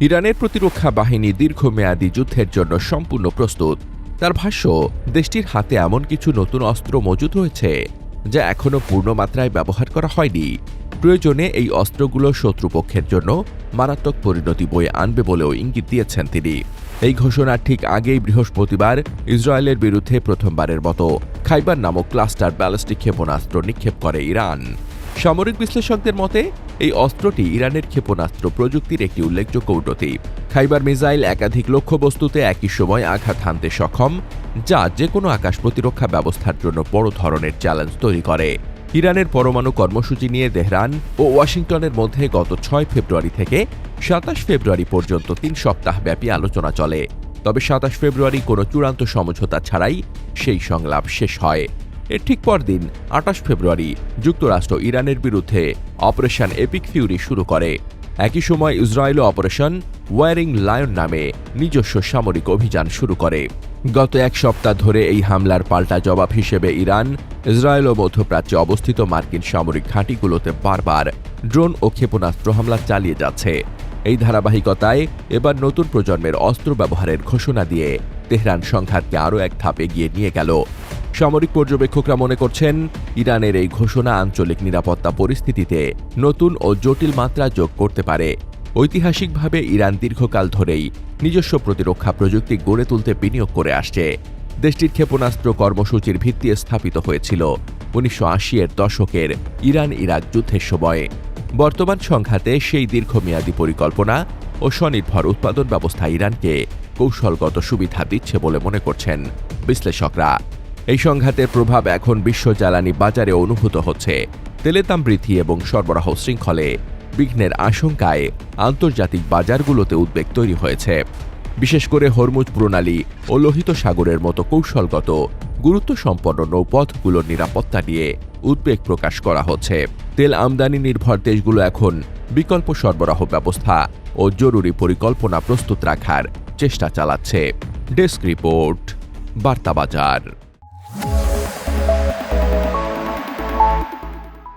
ইরানের প্রতিরক্ষা বাহিনী দীর্ঘমেয়াদী যুদ্ধের জন্য সম্পূর্ণ প্রস্তুত। তার ভাষ্য, দেশটির হাতে এমন কিছু নতুন অস্ত্র মজুদ রয়েছে যা এখনও পূর্ণমাত্রায় ব্যবহার করা হয়নি। প্রয়োজনে এই অস্ত্রগুলো শত্রুপক্ষের জন্য মারাত্মক পরিণতি বয়ে আনবে বলেও ইঙ্গিত দিয়েছেন তিনি। এই ঘোষণার ঠিক আগেই বৃহস্পতিবার ইসরায়েলের বিরুদ্ধে প্রথমবারের মতো খাইবার নামক ক্লাস্টার ব্যালিস্টিক ক্ষেপণাস্ত্র নিক্ষেপ করে ইরান। সামরিক বিশ্লেষকদের মতে এই অস্ত্রটি ইরানের ক্ষেপণাস্ত্র প্রযুক্তির একটি উল্লেখযোগ্য উন্নতি। খাইবার মিসাইল একাধিক লক্ষ্যবস্তুতে একই সময় আঘাত হানতে সক্ষম, যা যেকোনো আকাশ প্রতিরক্ষা ব্যবস্থার জন্য বড় ধরনের চ্যালেঞ্জ তৈরি করে। ইরানের পরমাণু কর্মসূচি নিয়ে তেহরান ও ওয়াশিংটনের মধ্যে গত ৬ ফেব্রুয়ারি থেকে ২৭ ফেব্রুয়ারি পর্যন্ত ৩ সপ্তাহব্যাপী আলোচনা চলে। তবে ২৭ ফেব্রুয়ারি কোনো চূড়ান্ত সমঝোতা ছাড়াই সেই সংলাপ শেষ হয়। এর ঠিক পরদিন ২৮ ফেব্রুয়ারি যুক্তরাষ্ট্র ইরানের বিরুদ্ধে অপারেশন এপিক ফিউরি শুরু করে। একই সময় ইসরায়েলও অপারেশন ওয়ারিং লায়ন নামে নিজস্ব সামরিক অভিযান শুরু করে। গত এক সপ্তাহ ধরে এই হামলার পাল্টা জবাব হিসেবে ইরান ইসরায়েল ও মধ্যপ্রাচ্যে অবস্থিত মার্কিন সামরিক ঘাঁটিগুলোতে বারবার ড্রোন ও ক্ষেপণাস্ত্র হামলা চালিয়ে যাচ্ছে। এই ধারাবাহিকতায় এবার নতুন প্রজন্মের অস্ত্র ব্যবহারের ঘোষণা দিয়ে তেহরান সংঘাতকে আরও এক ধাপ এগিয়ে নিয়ে গেল। সামরিক পর্যবেক্ষকরা মনে করছেন, ইরানের এই ঘোষণা আঞ্চলিক নিরাপত্তা পরিস্থিতিতে নতুন ও জটিল মাত্রা যোগ করতে পারে। ঐতিহাসিকভাবে ইরান দীর্ঘকাল ধরেই নিজস্ব প্রতিরক্ষা প্রযুক্তি গড়ে তুলতে বিনিয়োগ করে আসছে। দেশটির ক্ষেপণাস্ত্র কর্মসূচির ভিত্তি স্থাপিত হয়েছিল ১৯৮০-এর দশকের ইরান ইরাক যুদ্ধের সময়ে। বর্তমান সংঘাতে সেই দীর্ঘমেয়াদী পরিকল্পনা ও স্বনির্ভর উৎপাদন ব্যবস্থা ইরানকে কৌশলগত সুবিধা দিচ্ছে বলে মনে করছেন বিশ্লেষকরা। এই সংঘাতের প্রভাব এখন বিশ্ব জ্বালানি বাজারে অনুভূত হচ্ছে। তেলের দাম বৃদ্ধি এবং সরবরাহ শৃঙ্খলে বিঘ্নের আশঙ্কায় আন্তর্জাতিক বাজারগুলোতে উদ্বেগ তৈরি হয়েছে। বিশেষ করে হরমুজ প্রণালী ও লোহিত সাগরের মতো কৌশলগত গুরুত্বসম্পন্ন নৌপথগুলোর নিরাপত্তা নিয়ে উদ্বেগ প্রকাশ করা হচ্ছে। তেল আমদানি নির্ভর দেশগুলো এখন বিকল্প সরবরাহ ব্যবস্থা ও জরুরি পরিকল্পনা প্রস্তুত রাখার চেষ্টা চালাচ্ছে। ডেস্ক রিপোর্ট, বার্তা বাজার।